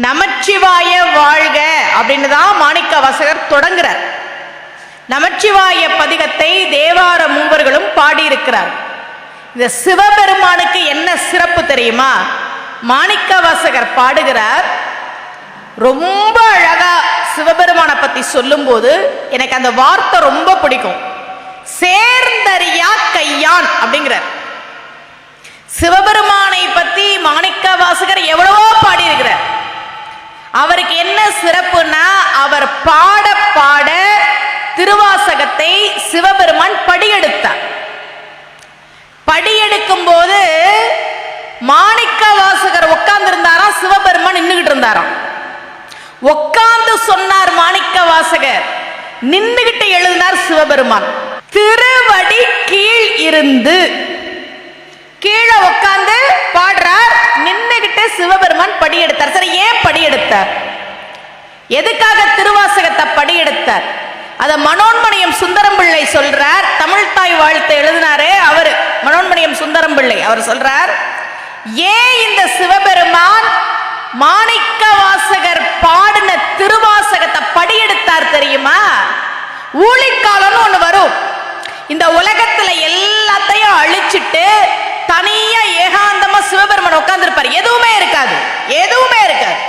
நமச்சிவாய வாழ்க அப்படின்னு தான் மாணிக்க வாசகர் தொடங்குறார். நமச்சிவாய பதிகத்தை தேவார மூவர்களும் பாடியிருக்கிறார். இந்த சிவபெருமானுக்கு என்ன சிறப்பு தெரியுமா? மாணிக்க வாசகர் பாடுகிறார். ரொம்ப அழகா சிவபெருமானை பத்தி சொல்லும் போது எனக்கு அந்த வார்த்தை ரொம்ப பிடிக்கும். சேர்ந்தறியா கையான் அப்படிங்கிறார். சிவபெருமானை பத்தி மாணிக்க வாசகர் எவ்வளவோ பாடியிருக்கிறார். அவருக்கு என்ன சிறப்புன்னா, அவர் பாட பாட திருவாசகத்தை சிவபெருமான் படியெடுத்தார். படியெடுக்கும் போது மாணிக்க வாசகர் உட்கார்ந்து இருந்தாராம், சிவபெருமான் நின்றுகிட்டு இருந்தாராம். உட்கார்ந்து சொன்னார் மாணிக்க வாசகர், நின்றுகிட்டு எழுதினார் சிவபெருமான். திருவடி கீழ் இருந்து, கீழே உட்கார்ந்து பாடுறார், நின்னுகிட்டு சிவபெருமான் படியெடுத்தார். சரி, ஏன் படியெடுத்தார்? எதுக்காக திருவாசகத்தை படியெடுத்தார்? அத மனோன்மணியம் சுந்தரம் பிள்ளை சொல்றார். தமிழ் தாய் வாழ்த்து எழுதினாரே அவரு, மனோன்மணியம் சுந்தரம் பிள்ளை. அவர் சொல்றார், ஏன் இந்த சிவபெருமான் மாணிக்க வாசகர் பாடின திருவாசகத்தை படியெடுத்தார் தெரியுமா? ஊழிக்காலம்னு ஒண்ணு வரும். இந்த உலகத்துல எல்லாத்தையும் அழிச்சிட்டு தனியா ஏகாந்தமா சிவபெருமான் உட்கார்ந்து இருப்பார். எதுவுமே இருக்காது, எதுவுமே இருக்காது.